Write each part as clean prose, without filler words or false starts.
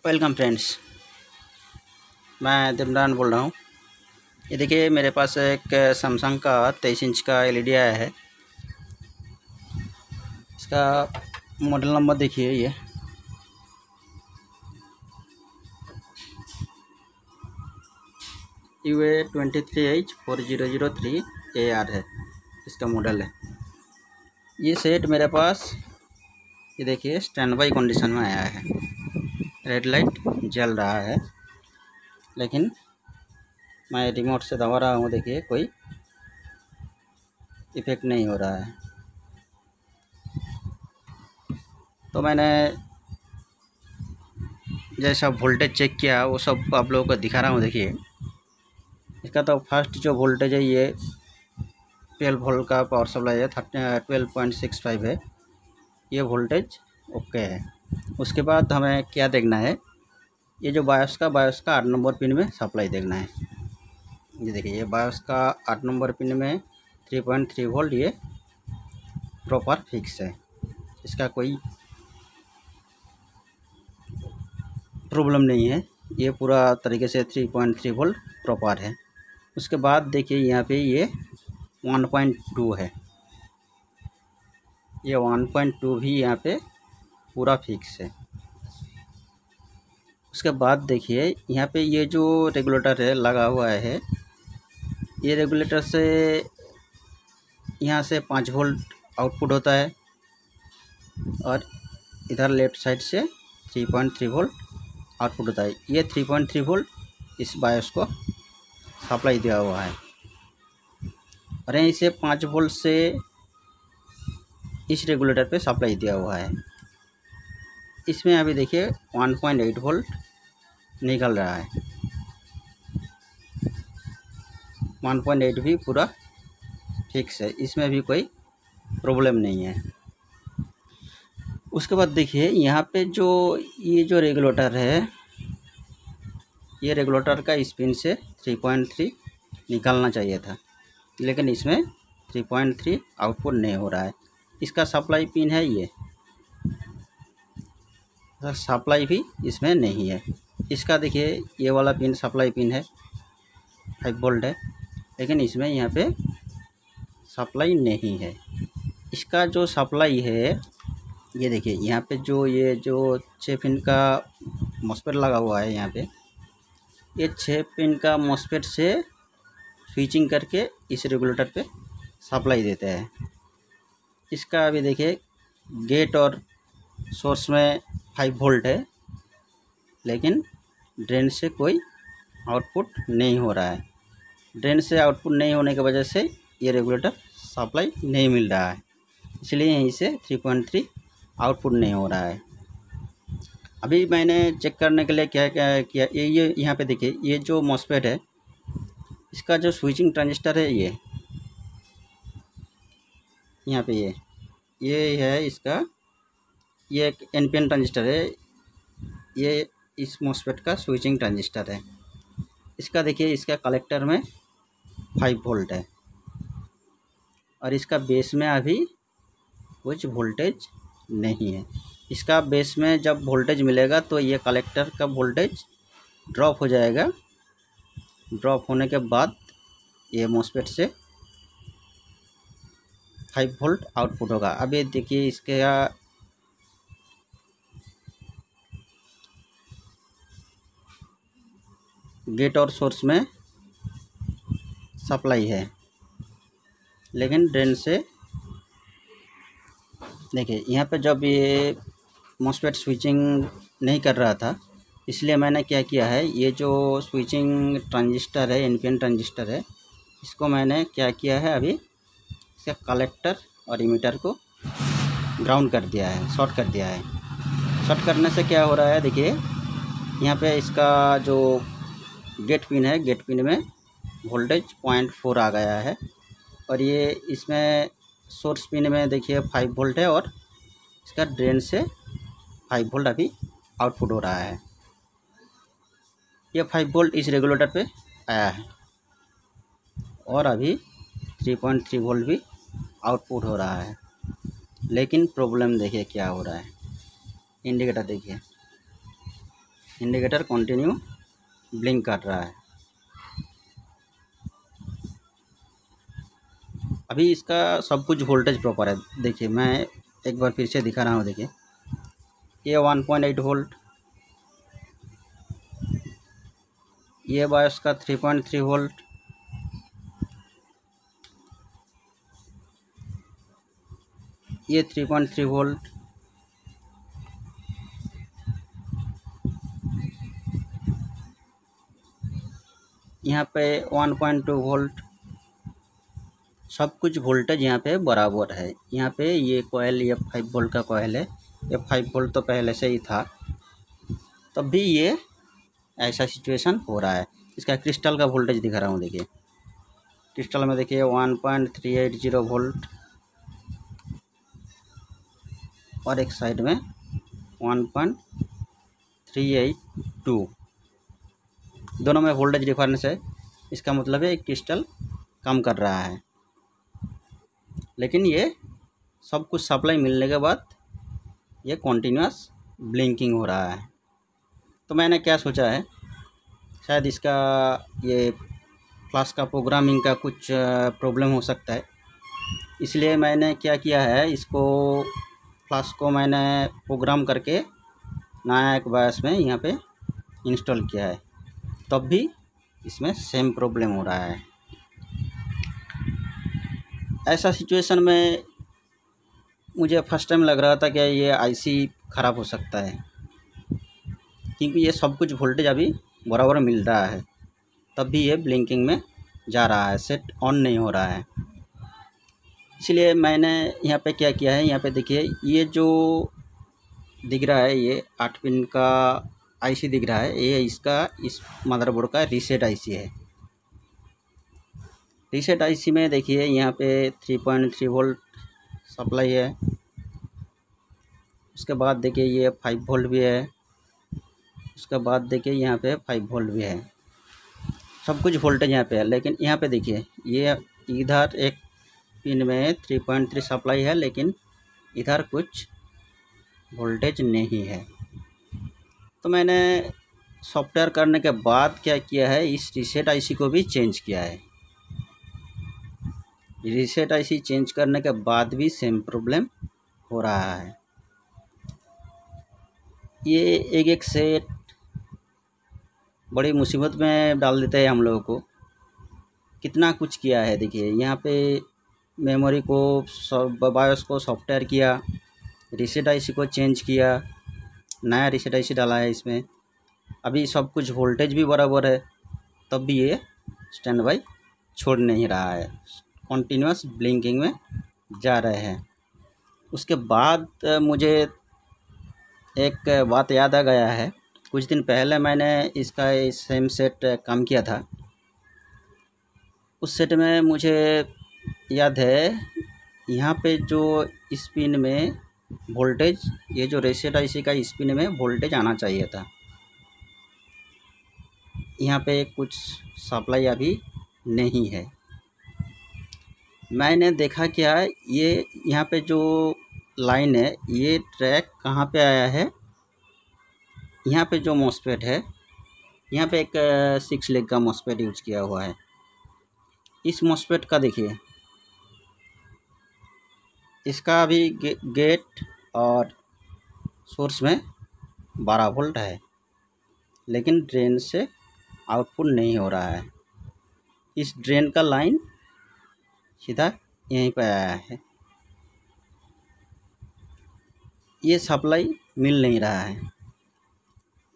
Welcome friends, मैं दिमरान बोल रहा हूँ। ये देखिए मेरे पास एक सैमसंग का 23 इंच का एलईडी आया है। इसका मॉडल नंबर देखिए, ये UA23H4003AR है, इसका मॉडल है। ये सेट मेरे पास ये देखिए स्टैंड बाई कंडीशन में आया है। रेड लाइट जल रहा है, लेकिन मैं रिमोट से दबा रहा हूँ, देखिए कोई इफ़ेक्ट नहीं हो रहा है। तो मैंने जैसा वोल्टेज चेक किया वो सब आप लोगों को दिखा रहा हूँ। देखिए इसका तो फर्स्ट जो वोल्टेज है ये 12 वोल्ट का पावर सप्लाई है, 12.65 है। ये वोल्टेज ओके है। उसके बाद हमें क्या देखना है, ये जो बायोस का 8 नंबर पिन में सप्लाई देखना है। ये देखिए ये बायोस का 8 नंबर पिन में 3.3 वोल्ट ये प्रॉपर फिक्स है, इसका कोई प्रॉब्लम नहीं है। ये पूरा तरीके से 3.3 वोल्ट प्रॉपर है। उसके बाद देखिए यहाँ पे ये 1.2 है, ये 1.2 भी यहाँ पे पूरा फिक्स है। उसके बाद देखिए यहाँ पे ये जो रेगुलेटर है लगा हुआ है, ये रेगुलेटर से यहाँ से 5 वोल्ट आउटपुट होता है और इधर लेफ़्ट साइड से 3.3 वोल्ट आउटपुट होता है। ये 3.3 वोल्ट इस बायोस को सप्लाई दिया हुआ है और यहीं से 5 वोल्ट से इस रेगुलेटर पे सप्लाई दिया हुआ है। इसमें अभी देखिए 1.8 वोल्ट निकल रहा है, 1.8 भी पूरा फिक्स है, इसमें भी कोई प्रॉब्लम नहीं है। उसके बाद देखिए यहाँ पे ये जो रेगुलेटर है, ये रेगुलेटर का स्पिन से 3.3 निकालना चाहिए था, लेकिन इसमें 3.3 आउटपुट नहीं हो रहा है। इसका सप्लाई पिन है, ये सप्लाई भी इसमें नहीं है। इसका देखिए ये वाला पिन सप्लाई पिन है, 5 वोल्ट है, लेकिन इसमें यहाँ पे सप्लाई नहीं है। इसका जो सप्लाई है ये देखिए यहाँ पे ये जो 6 पिन का मॉसफेट लगा हुआ है, यहाँ पे ये 6 पिन का मॉसफेट से स्विचिंग करके इस रेगुलेटर पे सप्लाई देते हैं। इसका अभी देखिए गेट और सोर्स में 5 वोल्ट है, लेकिन ड्रेन से कोई आउटपुट नहीं हो रहा है। ड्रेन से आउटपुट नहीं होने की वजह से ये रेगुलेटर सप्लाई नहीं मिल रहा है, इसलिए यहीं से 3.3 आउटपुट नहीं हो रहा है। अभी मैंने चेक करने के लिए क्या क्या किया, ये यहाँ पे देखिए ये जो मॉसफेट है, इसका जो स्विचिंग ट्रांजिस्टर है, ये यहाँ पे ये है इसका, ये एक NPN ट्रांजिस्टर है, ये इस मॉसफेट का स्विचिंग ट्रांजिस्टर है। इसका देखिए इसका कलेक्टर में 5 वोल्ट है और इसका बेस में अभी कुछ वोल्टेज नहीं है। इसका बेस में जब वोल्टेज मिलेगा तो ये कलेक्टर का वोल्टेज ड्रॉप हो जाएगा। ड्रॉप होने के बाद ये मॉसफेट से 5 वोल्ट आउटपुट होगा। अभी देखिए इसके गेट और सोर्स में सप्लाई है, लेकिन ड्रेन से देखिए यहाँ पे जब ये मॉसफेट स्विचिंग नहीं कर रहा था, इसलिए मैंने क्या किया है, ये जो स्विचिंग ट्रांजिस्टर है, NPN ट्रांजिस्टर है, इसको मैंने क्या किया है, अभी इसका कलेक्टर और इमीटर को ग्राउंड कर दिया है, शॉर्ट कर दिया है। शॉर्ट करने से क्या हो रहा है, देखिए यहाँ पे इसका जो गेट पिन है, गेट पिन में वोल्टेज 0.4 आ गया है और ये इसमें सोर्स पिन में देखिए 5 वोल्ट है और इसका ड्रेन से 5 वोल्ट अभी आउटपुट हो रहा है। ये 5 वोल्ट इस रेगुलेटर पे आया है और अभी 3.3 वोल्ट भी आउटपुट हो रहा है, लेकिन प्रॉब्लम देखिए क्या हो रहा है। इंडिकेटर देखिए इंडिकेटर कंटिन्यू ब्लिंक कर रहा है। अभी इसका सब कुछ वोल्टेज प्रॉपर है। देखिए मैं एक बार फिर से दिखा रहा हूँ। देखिए ये 1.8 वोल्ट, ये बायस का 3.3 वोल्ट, ये 3.3 वोल्ट, यहाँ पे 1.2 वोल्ट। सब कुछ वोल्टेज यहाँ पे बराबर है। यहाँ पे ये कॉइल, ये 5 वोल्ट का कॉइल है। ये 5 वोल्ट तो पहले से ही था, तब भी ये ऐसा सिचुएशन हो रहा है। इसका क्रिस्टल का वोल्टेज दिखा रहा हूँ। देखिए क्रिस्टल में देखिए 1.380 वोल्ट और एक साइड में 1.382। दोनों में वोल्टेज डिफरेंस है। इसका मतलब है क्रिस्टल कम कर रहा है, लेकिन ये सब कुछ सप्लाई मिलने के बाद ये कॉन्टीन्यूअस ब्लिंकिंग हो रहा है। तो मैंने क्या सोचा है, शायद इसका ये फ्लाश का प्रोग्रामिंग का कुछ प्रॉब्लम हो सकता है। इसलिए मैंने क्या किया है, इसको फ्लाश को मैंने प्रोग्राम करके नया एक बायस में यहाँ पे इंस्टॉल किया है, तब भी इसमें सेम प्रॉब्लम हो रहा है। ऐसा सिचुएशन में मुझे फर्स्ट टाइम लग रहा था कि ये आईसी ख़राब हो सकता है, क्योंकि ये सब कुछ वोल्टेज अभी बराबर मिल रहा है, तब भी ये ब्लिंकिंग में जा रहा है, सेट ऑन नहीं हो रहा है। इसलिए मैंने यहाँ पे क्या किया है, यहाँ पे देखिए ये जो दिख रहा है, ये 8 पिन का आईसी दिख रहा है, ये इसका इस मदरबोर्ड का रीसेट आईसी है। रीसेट आईसी में देखिए यहाँ पे 3.3 वोल्ट सप्लाई है। उसके बाद देखिए ये 5 वोल्ट भी है। उसके बाद देखिए यहाँ पे 5 वोल्ट भी है। सब कुछ वोल्टेज यहाँ पे है, लेकिन यहाँ पे देखिए ये इधर एक पिन में 3.3 सप्लाई है, लेकिन इधर कुछ वोल्टेज नहीं है। तो मैंने सॉफ्टवेयर करने के बाद क्या किया है, इस रीसेट आईसी को भी चेंज किया है। रीसेट आईसी चेंज करने के बाद भी सेम प्रॉब्लम हो रहा है। ये एक सेट बड़ी मुसीबत में डाल देता है हम लोगों को। कितना कुछ किया है देखिए, यहाँ पे मेमोरी को, बायोस को सॉफ्टवेयर किया, रीसेट आईसी को चेंज किया, नया रीसेट आईसी डाला है इसमें। अभी सब कुछ वोल्टेज भी बराबर है, तब भी ये स्टैंड बाई छोड़ नहीं रहा है, कंटिन्यूअस ब्लिंकिंग में जा रहे हैं। उसके बाद मुझे एक बात याद आ गया है। कुछ दिन पहले मैंने इसका सेम सेट काम किया था। उस सेट में मुझे याद है, यहाँ पे जो इस पिन में वोल्टेज, ये जो रीसेट आईसी का इस पिन में वोल्टेज आना चाहिए था, यहाँ पे कुछ सप्लाई अभी नहीं है। मैंने देखा क्या, ये यहाँ पे जो लाइन है, ये ट्रैक कहाँ पे आया है, यहाँ पे जो मॉसफेट है, यहाँ पे एक 6 लेग का मॉसफेट यूज किया हुआ है। इस मॉसफेट का देखिए, इसका अभी गेट और सोर्स में 12 वोल्ट है, लेकिन ड्रेन से आउटपुट नहीं हो रहा है। इस ड्रेन का लाइन सीधा यहीं पर आया है, ये सप्लाई मिल नहीं रहा है।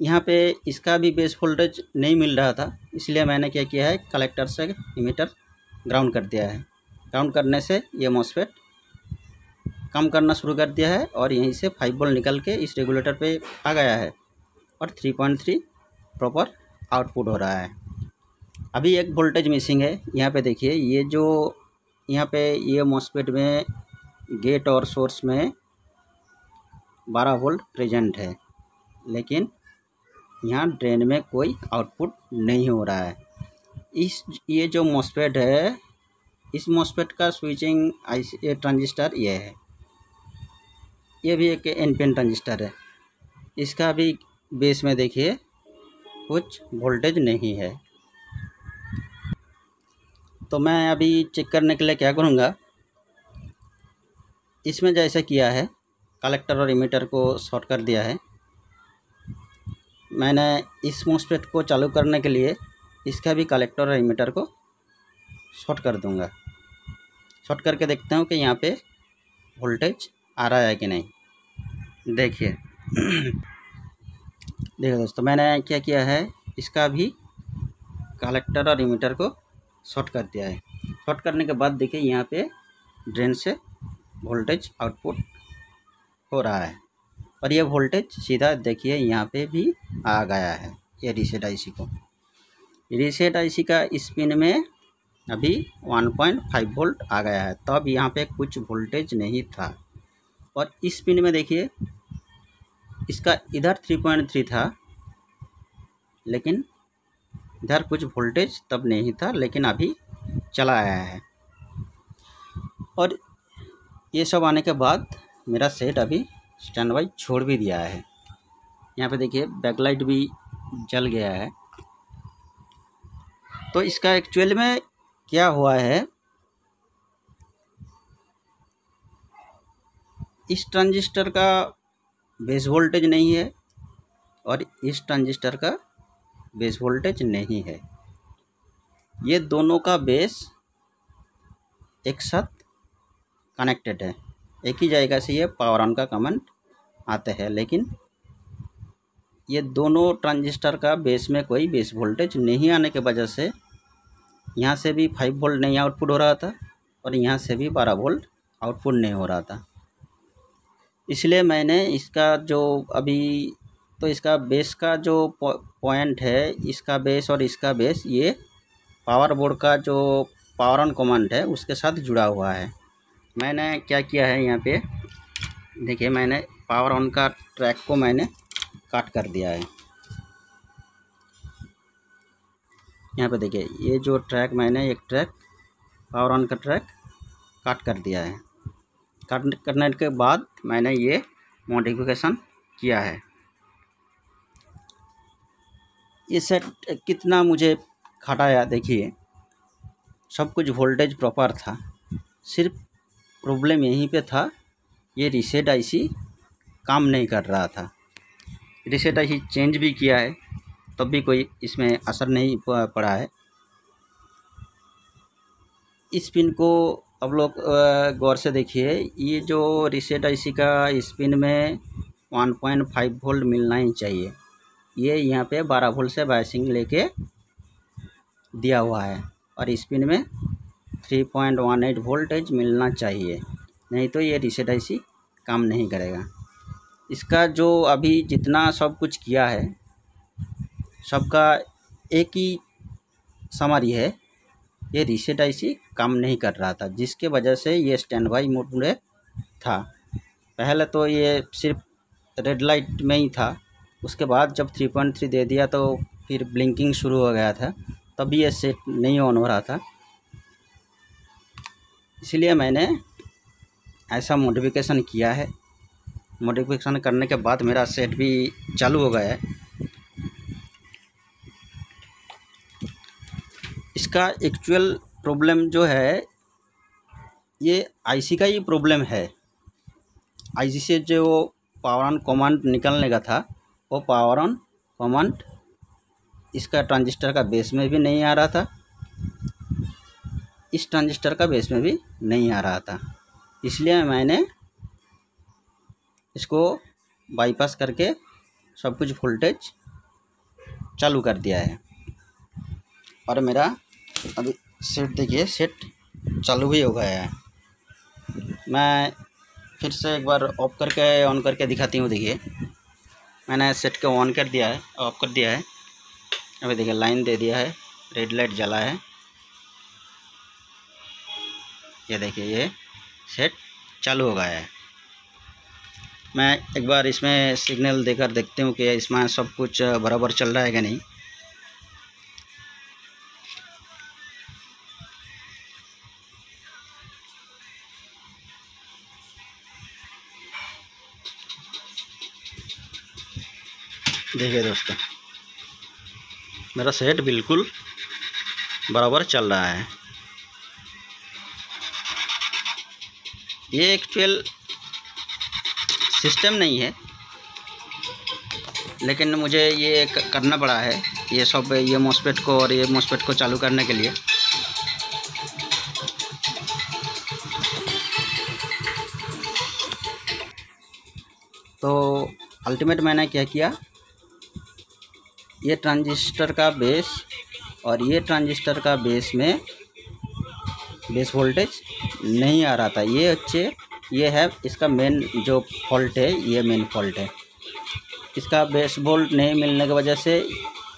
यहाँ पे इसका भी बेस वोल्टेज नहीं मिल रहा था, इसलिए मैंने क्या किया है, कलेक्टर से इमीटर ग्राउंड कर दिया है। ग्राउंड करने से ये मॉसफेट कम करना शुरू कर दिया है और यहीं से 5 वोल्ट निकल के इस रेगुलेटर पे आ गया है और 3.3 प्रॉपर आउटपुट हो रहा है। अभी एक वोल्टेज मिसिंग है। यहाँ पे देखिए, ये जो यहाँ पे ये मॉसफेट में गेट और सोर्स में 12 वोल्ट प्रेजेंट है, लेकिन यहाँ ड्रेन में कोई आउटपुट नहीं हो रहा है। ये जो मॉसफेट है, इस मॉसफेट का स्विचिंग आईसी ट्रांजिस्टर ये है, ये भी एक एनपीएन ट्रांजिस्टर है। इसका भी बेस में देखिए कुछ वोल्टेज नहीं है। तो मैं अभी चेक करने के लिए क्या करूँगा, इसमें जैसे किया है कलेक्टर और इमीटर को शॉर्ट कर दिया है, मैंने इस मॉस्फेट को चालू करने के लिए इसका भी कलेक्टर और इमीटर को शॉर्ट कर दूंगा। शॉर्ट करके देखता हूँ कि यहाँ पे वोल्टेज आ रहा है कि नहीं। देखिए देखिए दोस्तों, मैंने क्या किया है, इसका भी कलेक्टर और इमीटर को शॉर्ट कर दिया है। शॉर्ट करने के बाद देखिए यहाँ पे ड्रेन से वोल्टेज आउटपुट हो रहा है और ये वोल्टेज सीधा देखिए यहाँ पे भी आ गया है। ये रीसेट आईसी को, रीसेट आईसी का इस पिन में अभी 1.5 वोल्ट आ गया है। तब यहाँ पे कुछ वोल्टेज नहीं था और इस पिन में देखिए इसका इधर 3.3 था, लेकिन इधर कुछ वोल्टेज तब नहीं था, लेकिन अभी चला आया है। और ये सब आने के बाद मेरा सेट अभी स्टैंड बाई छोड़ भी दिया है। यहाँ पे देखिए बैकलाइट भी जल गया है। तो इसका एक्चुअल में क्या हुआ है, इस ट्रांजिस्टर का बेस वोल्टेज नहीं है और इस ट्रांजिस्टर का बेस वोल्टेज नहीं है। ये दोनों का बेस एक साथ कनेक्टेड है, एक ही जगह से ये पावर ऑन का कमांड आते हैं, लेकिन ये दोनों ट्रांजिस्टर का बेस में कोई बेस वोल्टेज नहीं आने के वजह से यहाँ से भी 5 वोल्ट नहीं आउटपुट हो रहा था और यहाँ से भी 12 वोल्ट आउटपुट नहीं हो रहा था। इसलिए मैंने इसका जो अभी तो इसका बेस का जो पॉइंट है, इसका बेस और इसका बेस ये पावर बोर्ड का जो पावर ऑन कमांड है उसके साथ जुड़ा हुआ है। मैंने क्या किया है, यहाँ पे देखिए मैंने पावर ऑन का ट्रैक को मैंने काट कर दिया है। यहाँ पे देखिए ये जो ट्रैक मैंने एक ट्रैक पावर ऑन का ट्रैक काट कर दिया है। काट करने के बाद मैंने ये मॉडिफिकेशन किया है। ये सेट कितना मुझे खटाया, देखिए सब कुछ वोल्टेज प्रॉपर था, सिर्फ प्रॉब्लम यहीं पे था, ये रीसेट आईसी काम नहीं कर रहा था। रीसेट आईसी चेंज भी किया है तब भी कोई इसमें असर नहीं पड़ा है। इस पिन को अब लोग गौर से देखिए, ये जो रीसेट आईसी का इस पिन में 1.5 वोल्ट मिलना ही चाहिए। ये यहाँ पे 12 वोल्ट से बायसिंग लेके दिया हुआ है और इस पिन में 3.18 वोल्टेज मिलना चाहिए, नहीं तो ये रीसेट आईसी काम नहीं करेगा। इसका जो अभी जितना सब कुछ किया है सबका एक ही समरी है, ये रीसेट आईसी काम नहीं कर रहा था, जिसके वजह से ये स्टैंड बाई मोड में था। पहले तो ये सिर्फ रेड लाइट में ही था, उसके बाद जब 3.3 दे दिया तो फिर ब्लिंकिंग शुरू हो गया था, तभी ये सेट नहीं ऑन हो रहा था। इसलिए मैंने ऐसा मॉडिफिकेशन किया है। मॉडिफिकेशन करने के बाद मेरा सेट भी चालू हो गया है। इसका एक्चुअल प्रॉब्लम जो है ये आईसी का ही प्रॉब्लम है। आईसी से जो पावर ऑन कमांड निकलने का था वो पावर ऑन कमांड इसका ट्रांजिस्टर का बेस में भी नहीं आ रहा था, इस ट्रांजिस्टर का बेस में भी नहीं आ रहा था। इसलिए मैंने इसको बाईपास करके सब कुछ वोल्टेज चालू कर दिया है और मेरा अभी सेट देखिए सेट चालू भी हो गया है। मैं फिर से एक बार ऑफ करके ऑन करके दिखाती हूँ। देखिए मैंने सेट को ऑन कर दिया है, ऑफ कर दिया है। अभी देखिए लाइन दे दिया है, रेड लाइट जला है। ये देखिए ये सेट चालू हो गया है। मैं एक बार इसमें सिग्नल देकर देखती हूँ कि इसमें सब कुछ बराबर चल रहा है कि नहीं। देखिए दोस्तों मेरा सेट बिल्कुल बराबर चल रहा है। ये एक्चुअल सिस्टम नहीं है, लेकिन मुझे ये करना पड़ा है, ये सब ये मॉस्फेट को और ये मॉस्फेट को चालू करने के लिए। तो अल्टीमेट मैंने क्या किया, ये ट्रांजिस्टर का बेस और ये ट्रांजिस्टर का बेस में बेस वोल्टेज नहीं आ रहा था। ये है इसका मेन जो फॉल्ट है, ये मेन फॉल्ट है। इसका बेस वोल्ट नहीं मिलने की वजह से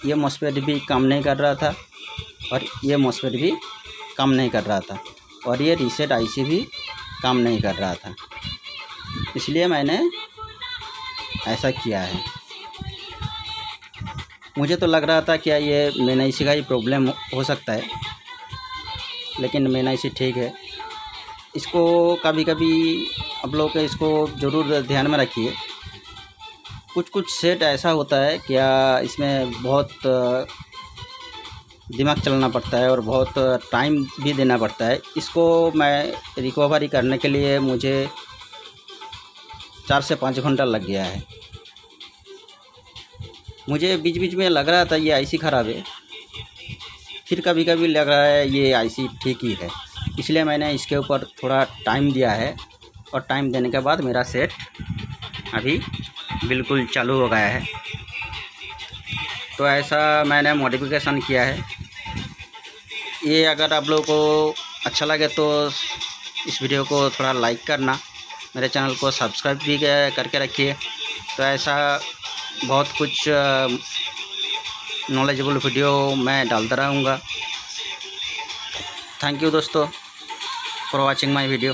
ये मॉस्फेट भी काम नहीं कर रहा था और ये मॉस्फेट भी काम नहीं कर रहा था और ये रीसेट आईसी भी काम नहीं कर रहा था। इसलिए मैंने ऐसा किया है। मुझे तो लग रहा था क्या ये मेन आईसी का ही प्रॉब्लम हो सकता है, लेकिन मेन आईसी ठीक है। इसको कभी कभी आप लोग इसको ज़रूर ध्यान में रखिए। कुछ सेट ऐसा होता है क्या, इसमें बहुत दिमाग चलाना पड़ता है और बहुत टाइम भी देना पड़ता है। इसको मैं रिकवरी करने के लिए मुझे 4 से 5 घंटा लग गया है। मुझे बीच बीच में लग रहा था ये आईसी ख़राब है, फिर कभी कभी लग रहा है ये आईसी ठीक ही है। इसलिए मैंने इसके ऊपर थोड़ा टाइम दिया है और टाइम देने के बाद मेरा सेट अभी बिल्कुल चालू हो गया है। तो ऐसा मैंने मॉडिफिकेशन किया है। ये अगर आप लोगों को अच्छा लगे तो इस वीडियो को थोड़ा लाइक करना, मेरे चैनल को सब्सक्राइब भी करके रखिए। तो ऐसा बहुत कुछ नॉलेजेबल वीडियो मैं डालता रहूँगा। थैंक यू दोस्तों फॉर वाचिंग माय वीडियो।